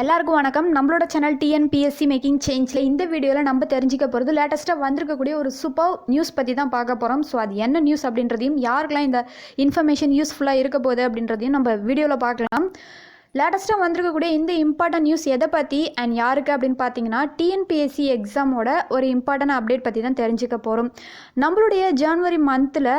எல்லாருக்கும் வணக்கம். நம்மளோட சேனல் டிஎன்பிஎஸ்சி மேக்கிங் சேஞ்சில் இந்த வீடியோவில் நம்ம தெரிஞ்சிக்க போகிறது லேட்டஸ்ட்டாக வந்திருக்கக்கூடிய ஒரு சூப்பர் நியூஸ் பற்றி தான் பார்க்க போகிறோம். ஸோ அது என்ன நியூஸ் அப்படின்றதையும் யாருக்கெல்லாம் இந்த இன்ஃபர்மேஷன் யூஸ்ஃபுல்லாக இருக்க போகுது அப்படின்றதையும் நம்ம வீடியோவில் பார்க்கலாம். லேட்டஸ்ட்டாக வந்திருக்கக்கூடிய இந்த இம்பார்ட்டன்ட் நியூஸ் எதை பற்றி அண்ட் யாருக்கு அப்படின்னு பார்த்தீங்கன்னா டிஎன்பிஎஸ்சி எக்ஸாமோட ஒரு இம்பார்ட்டன்ட் அப்டேட் பற்றி தான் தெரிஞ்சுக்க போகிறோம். நம்மளுடைய ஜனவரி மந்தில்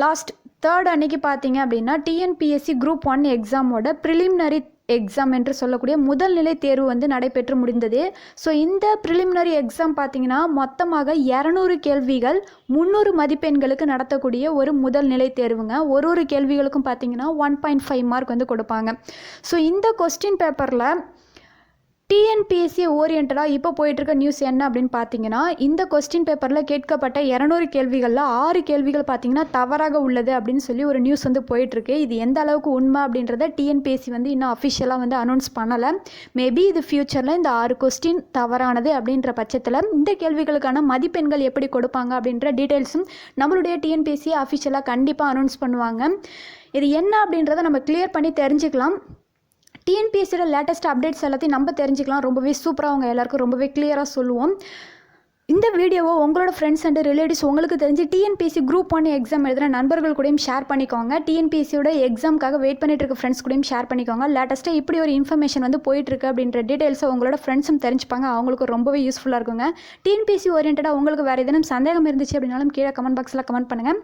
லாஸ்ட் 3rd அன்னைக்கு பார்த்தீங்க அப்படின்னா டிஎன்பிஎஸ்சி குரூப் 1 எக்ஸாமோட ப்ரிலிமினரி எக்ஸாம் என்று சொல்லக்கூடிய முதல் நிலை தேர்வு வந்து நடைபெற்று முடிந்தது. ஸோ இந்த ப்ரிலிமினரி எக்ஸாம் பார்த்தீங்கன்னா மொத்தமாக 200 கேள்விகள் 300 மதிப்பெண்களுக்கு நடத்தக்கூடிய ஒரு முதல் நிலை தேர்வுங்க. ஒரு கேள்விகளுக்கும் பார்த்தீங்கன்னா 1.5 மார்க் வந்து கொடுப்பாங்க. ஸோ இந்த கொஸ்டின் பேப்பரில் டிஎன்பிஎஸ்சி ஓரியன்டாக இப்போ போயிட்டுருக்க நியூஸ் என்ன அப்படின்னு பார்த்தீங்கன்னா, இந்த கொஸ்டின் பேப்பரில் கேட்கப்பட்ட 200 கேள்விகளில் 6 கேள்விகள் பார்த்தீங்கன்னா தவறாக உள்ளது அப்படின்னு சொல்லி ஒரு நியூஸ் வந்து போயிட்டுருக்கு. இது எந்த அளவுக்கு உண்மை அப்படின்றத டிஎன்பிஎஸ்சி வந்து இன்னும் அஃபிஷியலாக வந்து அனௌன்ஸ் பண்ணலை. மேபி இது ஃப்யூச்சரில் இந்த 6 கொஸ்டின் தவறானது அப்படின்ற பட்சத்தில் இந்த கேள்விகளுக்கான மதிப்பெண்கள் எப்படி கொடுப்பாங்க அப்படின்ற டீட்டெயில்ஸும் நம்மளுடைய டிஎன்பிஎஸ்சி அஃபிஷியலாக கண்டிப்பாக அனௌன்ஸ் பண்ணுவாங்க. இது என்ன அப்படின்றத நம்ம கிளியர் பண்ணி தெரிஞ்சுக்கலாம். டிஎன்பிஎஸ்சியோட லேட்டஸ்ட் அப்டேட்ஸ் எல்லாத்தையும் நம்ம தெரிஞ்சுக்கலாம். ரொம்பவே சூப்பராக அவங்க எல்லாருக்கும் ரொம்பவே கிளியராக சொல்லுவோம். இந்த வீடியோவை உங்களோட ஃப்ரெண்ட்ஸ் அண்ட் ரிலேட்டிவ்ஸ் உங்களுக்கு தெரிஞ்சு டிஎன்பிஎஸ்சி குரூப் 1 எக்ஸாம் எழுதுகிற நண்பர்கள் கூடயும் ஷேர் பண்ணிக்கோங்க. டிஎன்பிஎஸ்சியோட எக்ஸாமுக்காக வெயிட் பண்ணிட்டு இருக்க ஃப்ரெண்ட்ஸ் கூடயும் ஷேர் பண்ணிக்கோங்க. லேட்டஸ்ட்டாக இப்படி ஒரு இன்ஃபர்மேஷன் வந்து போயிட்டுருக்கு அப்படின்ற டீட்டெயில்ஸை உங்களோட ஃப்ரெண்ட்ஸும் தெரிஞ்சுப்பாங்க. அவங்களுக்கு ரொம்பவே யூஸ்ஃபுல்லாக இருக்குங்க. டிஎன்பிஎஸ்சி ஓரியன்டாக உங்களுக்கு வேறு எதுவும் சந்தேகம் இருந்துச்சு அப்படின்னாலும் கீழே கமெண்ட் பாக்ஸில் கமெண்ட் பண்ணுங்கள்.